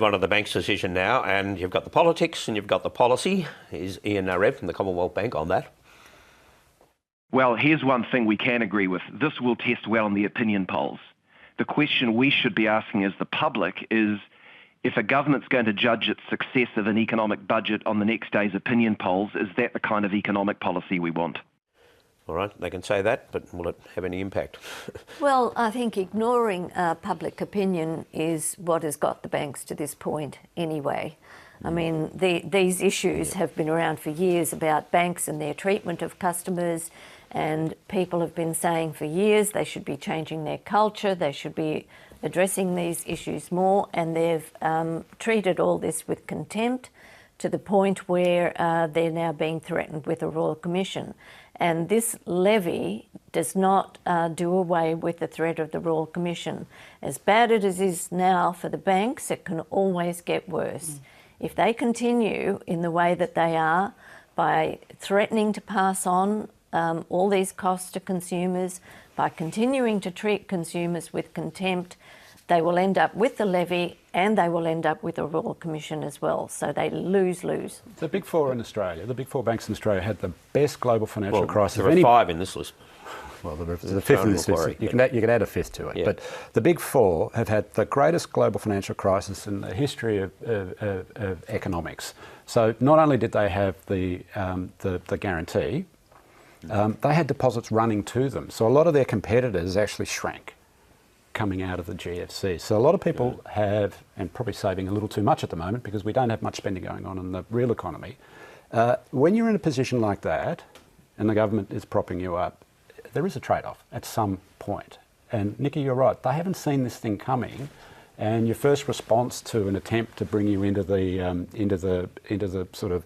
one of the bank's decision now, and you've got the politics and you've got the policy. Is Ian Narev from the Commonwealth Bank on that? Well, here's one thing we can agree with. This will test well in the opinion polls. The question we should be asking as the public is, if a government's going to judge its success of an economic budget on the next day's opinion polls, is that the kind of economic policy we want? All right, they can say that, but will it have any impact? Well, I think ignoring public opinion is what has got the banks to this point anyway. I mean, these issues have been around for years about banks and their treatment of customers, and people have been saying for years they should be changing their culture, they should be addressing these issues more, and they've treated all this with contempt to the point where they're now being threatened with a Royal Commission. And this levy does not do away with the threat of the Royal Commission. As bad as it is now for the banks, it can always get worse. If they continue in the way that they are, by threatening to pass on all these costs to consumers, by continuing to treat consumers with contempt, they will end up with the levy and they will end up with a Royal Commission as well. So they lose-lose. The Big Four in Australia, the Big Four banks in Australia had the best global financial crisis. There are five in this list. Well, there's a fifth in this list. You can add a fifth to it. Yeah. But the Big Four have had the greatest global financial crisis in the history of economics. So not only did they have the guarantee, they had deposits running to them. So a lot of their competitors actually shrank coming out of the GFC. So a lot of people have, and probably saving a little too much at the moment because we don't have much spending going on in the real economy. When you're in a position like that and the government is propping you up, there is a trade-off at some point. And Nikki, you're right, they haven't seen this thing coming, and your first response to an attempt to bring you into the sort of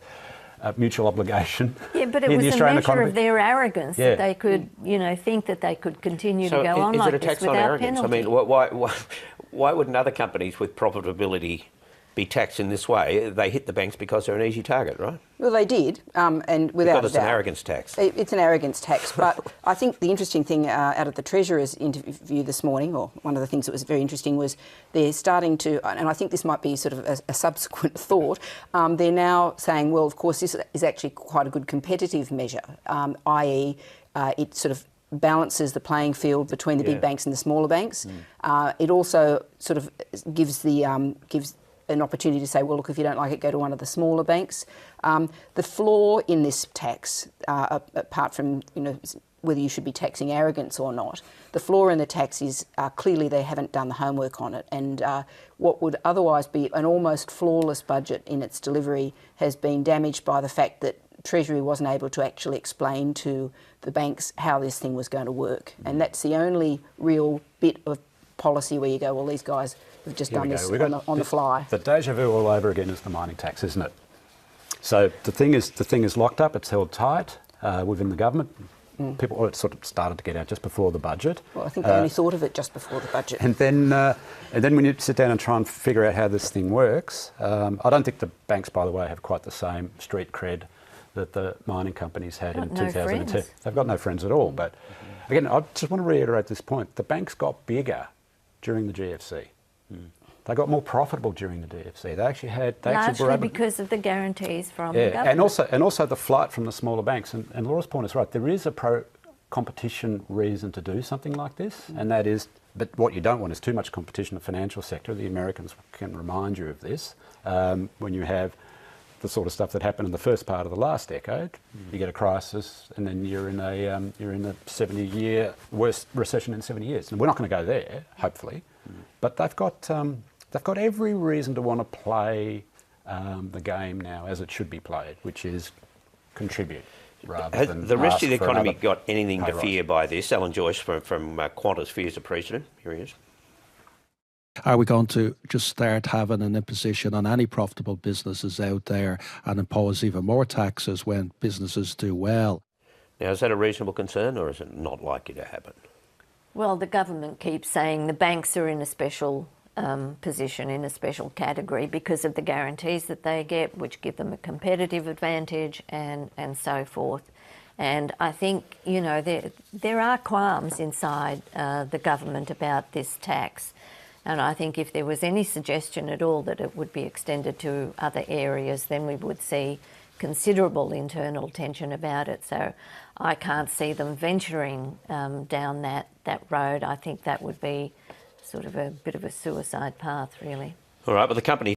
mutual obligation. Yeah, but it was a measure of their arrogance that they could, think that they could continue to go on like this without penalty. I mean, why wouldn't other companies with profitability be taxed in this way? They hit the banks because they're an easy target, right? Well, they did, and without because it's an arrogance tax. It's an arrogance tax, but I think the interesting thing out of the Treasurer's interview this morning, or one of the things that was very interesting, was they're starting to, and I think this might be sort of a subsequent thought, they're now saying, well, of course, this is actually quite a good competitive measure, i.e. It sort of balances the playing field between the big banks and the smaller banks. It also sort of gives an opportunity to say, well, look, if you don't like it, go to one of the smaller banks. The flaw in this tax, apart from whether you should be taxing arrogance or not, the flaw in the tax is clearly they haven't done the homework on it, and what would otherwise be an almost flawless budget in its delivery has been damaged by the fact that Treasury wasn't able to actually explain to the banks how this thing was going to work. And that's the only real bit of policy where you go, well, these guys have just done this on the fly. The deja vu all over again is the mining tax, isn't it? So the thing is locked up, it's held tight within the government. People, it sort of started to get out just before the budget. Well, I think they only thought of it just before the budget. And then when you sit down and try and figure out how this thing works, I don't think the banks, by the way, have quite the same street cred that the mining companies had in 2010. They've got no friends at all. But again, I just want to reiterate this point. The banks got bigger during the GFC. They got more profitable during the GFC. They actually had... Largely because of the guarantees from the government. And also the flight from the smaller banks. And Laura's point is right. There is a pro-competition reason to do something like this, and that is... But what you don't want is too much competition in the financial sector. The Americans can remind you of this. When you have the sort of stuff that happened in the first part of the last decade, you get a crisis, and then you're in a 70-year worst recession in 70 years. And we're not going to go there, hopefully, but they've got every reason to want to play the game now as it should be played, which is contribute rather than Has the rest of the economy got anything to fear by this? Alan Joyce from Qantas fears the president. Here he is. Are we going to just start having an imposition on any profitable businesses out there and impose even more taxes when businesses do well? Now, is that a reasonable concern, or is it not likely to happen? Well, the government keeps saying the banks are in a special position, in a special category because of the guarantees that they get, which give them a competitive advantage and so forth. And I think, there are qualms inside the government about this tax. And I think if there was any suggestion at all that it would be extended to other areas, then we would see considerable internal tension about it. So I can't see them venturing down that road. I think that would be sort of a bit of a suicide path, really. All right, but the company